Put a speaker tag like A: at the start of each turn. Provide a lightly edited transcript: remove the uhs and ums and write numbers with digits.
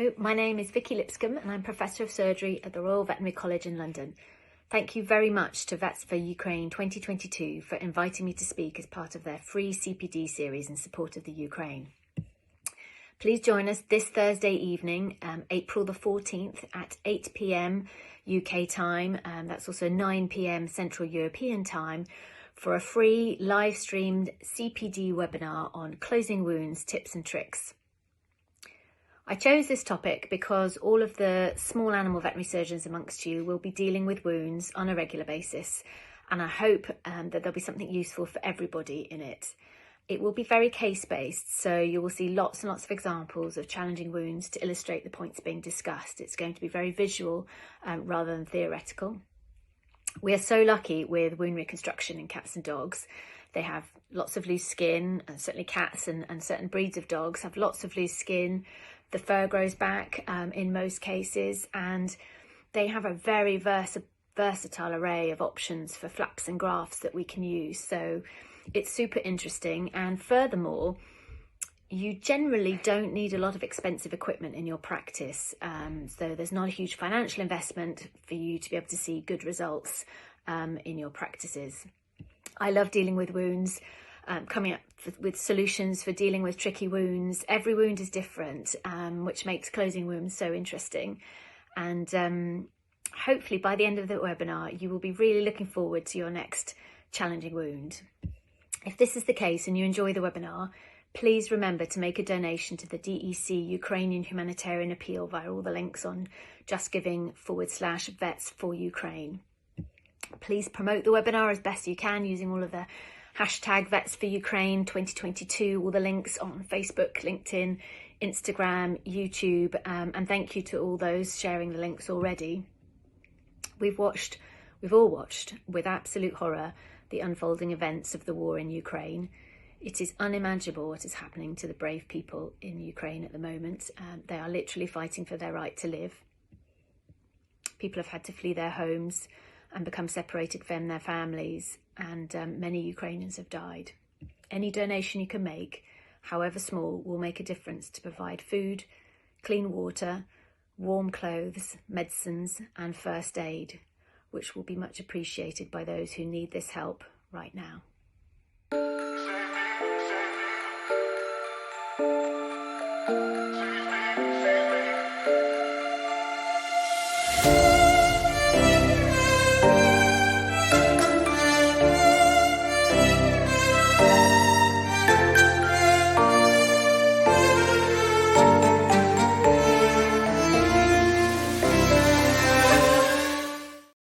A: Hello, my name is Vicky Lipscomb and I'm Professor of Surgery at the Royal Veterinary College in London. Thank you very much to Vets for Ukraine 2022 for inviting me to speak as part of their free CPD series in support of the Ukraine. Please join us this Thursday evening, April the 14th at 8 p.m. UK time. That's also 9 p.m. Central European time for a free live streamed CPD webinar on closing wounds, tips and tricks. I chose this topic because all of the small animal veterinary surgeons amongst you will be dealing with wounds on a regular basis, and I hope that there'll be something useful for everybody in it. It will be very case-based, so you will see lots and lots of examples of challenging wounds to illustrate the points being discussed. It's going to be very visual rather than theoretical. We are so lucky with wound reconstruction in cats and dogs. They have lots of loose skin, and certainly cats and certain breeds of dogs have lots of loose skin. The fur grows back in most cases, and they have a very versatile array of options for flaps and grafts that we can use. So it's super interesting. And furthermore, you generally don't need a lot of expensive equipment in your practice. So there's not a huge financial investment for you to be able to see good results in your practices. I love dealing with wounds. Coming up with solutions for dealing with tricky wounds. Every wound is different, which makes closing wounds so interesting. And hopefully by the end of the webinar, you will be really looking forward to your next challenging wound. If this is the case and you enjoy the webinar, please remember to make a donation to the DEC Ukrainian Humanitarian Appeal via all the links on justgiving/Vets for Ukraine. Please promote the webinar as best you can using all of the hashtag Vets for Ukraine 2022, all the links on Facebook, LinkedIn, Instagram, YouTube, and thank you to all those sharing the links already. We've all watched with absolute horror the unfolding events of the war in Ukraine. It is unimaginable what is happening to the brave people in Ukraine at the moment. They are literally fighting for their right to live. People have had to flee their homes and become separated from their families, and many Ukrainians have died. Any donation you can make, however small, will make a difference to provide food, clean water, warm clothes, medicines and first aid, which will be much appreciated by those who need this help right now.